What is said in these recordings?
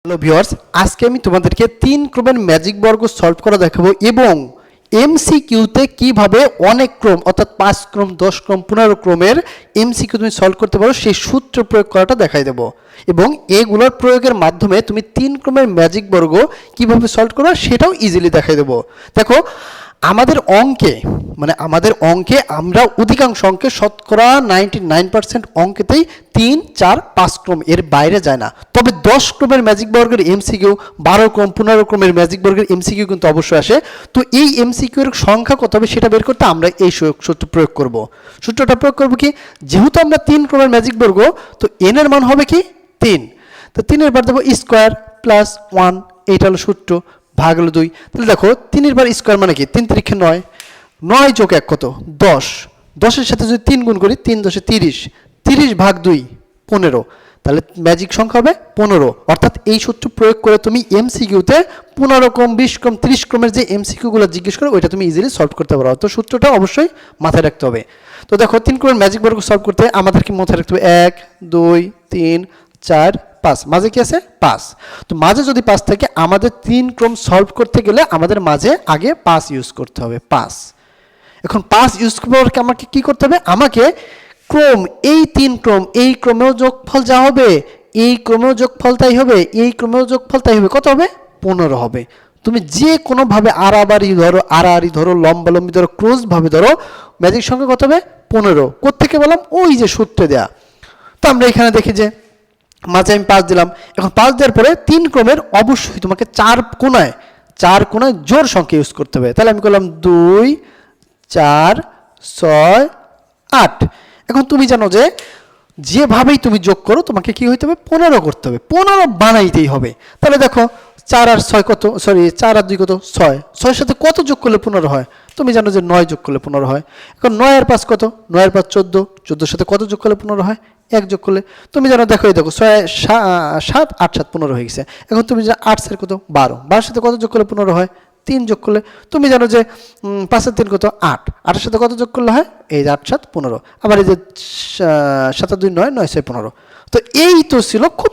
Hello viewers, আজকে আমি তোমাদেরকে 3 ক্রমের ম্যাজিক বর্গ সলভ করা দেখাবো এবং এমসিকিউতে কিভাবে অনেক ক্রম অর্থাৎ 5 ক্রম 10 ক্রম 15 ক্রমের এমসিকিউ তুমি সলভ করতে পারো সেই সূত্র প্রয়োগ করাটা দেখাই দেবো এবং এগুলোর প্রয়োগের মাধ্যমে তুমি 3 ক্রমের ম্যাজিক বর্গ কিভাবে সলভ করো সেটাও ইজিলি দেখাই দেবো। দেখো আমাদের অঙ্কে আমরা অধিকাংশ অঙ্কে শতকরা 99% অঙ্কেতেই 3, 4, 5 ক্রম এর বাইরে যায় না। তবে 10 ক্রমের ম্যাজিক বর্গের এমসিকিউ, 12 ক্রম 15 ক্রমের ম্যাজিক বর্গের এমসিকিউ কিন্তু অবশ্যই আসে। তো এই এমসিকিউ এর সংখ্যা কত হবে সেটা বের করতে আমরা এই সূত্র প্রয়োগ করব। সূত্রটা প্রয়োগ করব কি, যেহেতু আমরা 3 ক্রমের ম্যাজিক বর্গ, তো n এর মান হবে কি 3। তো 3 এর বার দেবো স্কয়ার প্লাস 1, এইটা হলো সূত্র, ভাগ হলো 2। তাহলে দেখো 3 এর বার স্কয়ার মানে কি 3 3 9, 9 যোগ 1 কত 10, 10 এর সাথে যদি 3 গুণ করি 3 10 30, 30 ভাগ 2 15, তাহলে ম্যাজিক সংখ্যা হবে 15। অর্থাৎ এই সূত্র প্রয়োগ করে তুমি এমসিকিউতে 15 ক্রম 20 ক্রম 30 ক্রমের যে এমসিকিউগুলো জিজ্ঞেস করে ওইটা তুমি ইজিলি সলভ করতে পারো। তো সূত্রটা অবশ্যই মাথায় রাখতে হবে। তো দেখো 3 ক্রমের ম্যাজিক বর্গ সলভ করতে আমাদেরকে মাথায় রাখতে হবে 1 2 3 4 5, মাঝে কি আছে 5। তো মাঝে যদি 5 থাকে আমাদের 3 ক্রম সলভ করতে গেলে আমাদের মাঝে আগে 5 ইউজ করতে হবে 5। এখন 5 ইউজ করার পর আমাকে কি করতে হবে, আমাকে ক্রম এই 3 ক্রম এই ক্রমেও যোগফল যা হবে এই ক্রমেও যোগফল তাই হবে, এই ক্রমেও যোগফল তাই হবে, কত হবে 15 হবে। তুমি যে কোনো ভাবে আড়াআড়ি ধরো লম্বালম্বি ধরো ক্লোজ ভাবে ধরো, ম্যাজিক সংখ্যা কত হবে 15। কোত্থেকে বললাম, ওই যে সূত্রে দেয়া। তো আমরা এখানে দেখি যে মাঝে আমি 5 দিলাম। এখন 5 দেওয়ার পরে 3 ক্রমের অবশ্যই তোমাকে 4 কোণায় জোড় সংখ্যা ইউজ করতে হবে। তাহলে আমি করলাম 2 4 6 8। এখন তুমি জানো যে যেভাবেই তুমি যোগ করো তোমাকে কি হইতে হবে 15 করতে হবে, 15 বানাইতেই হবে। তাহলে দেখো 4 আর 6 কত, 4 আর 2 কত 6, 6 এর সাথে কত যোগ করলে 15 হয়, তুমি জানো যে 9 যোগ করলে 15 হয়। এখন 9 আর 5 কত, 9 আর 5 14, 14 এর সাথে কত যোগ করলে 15 হয়, 1 যোগ করলে। তুমি জানো দেখো এই দেখো 6 7 8 7 15 হয়ে গেছে। এখন তুমি জানো 8 এর কত 12, 12 এর সাথে কত যোগ করলে 15 হয়, 3 যোগ করলে। তুমি জানো যে 5 আর 3 কত 8, 8 এর সাথে কত যোগ করলে হয়, এই যে 8 7 15। আবার এই যে 7 আর 2 9, 9 6 15। তো এই তো ছিল খুব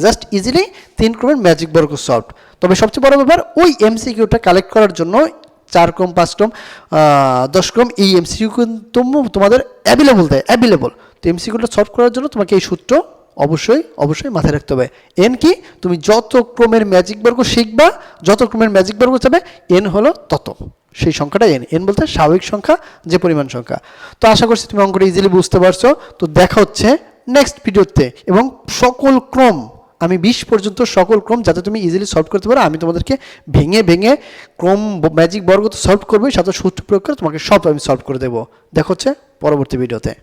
জাস্ট ইজিলি 3 ক্রমের ম্যাজিক বর্গ সলভ। তবে সবচেয়ে বড় ব্যাপার ওই এমসিকিউটা কালেক্ট করার জন্য 4 ক্রম 5 ক্রম 10 ক্রম এই এমসিকিউ কিন্তু তোমাদের অ্যাভেলেবল। তো এমসিকিউটা সলভ করার জন্য তোমাকে এই সূত্র অবশ্যই মাথায় রাখতে হবে। এন কি, তুমি যত ক্রমের ম্যাজিক বর্গ শিখবা, যত ক্রমের ম্যাজিক বর্গ চাবে, এন হলো তত, সেই সংখ্যাটা এন বলতে স্বাভাবিক সংখ্যা, যে পরিমাণ সংখ্যা। তো আশা করছি তুমি অঙ্কটা ইজিলি বুঝতে পারছো। তো দেখা হচ্ছে নেক্সট ভিডিওতে, এবং সকল ক্রম আমি 20 পর্যন্ত সকল ক্রম যাতে তুমি ইজিলি সলভ করতে পারো আমি তোমাদেরকে ভেঙে ক্রম ম্যাজিক বর্গ তো সলভ করবোই, সাথে সূত্র প্রয়োগ করে তোমাকে সব আমি সলভ করে দেবো। দেখা হচ্ছে পরবর্তী ভিডিওতে।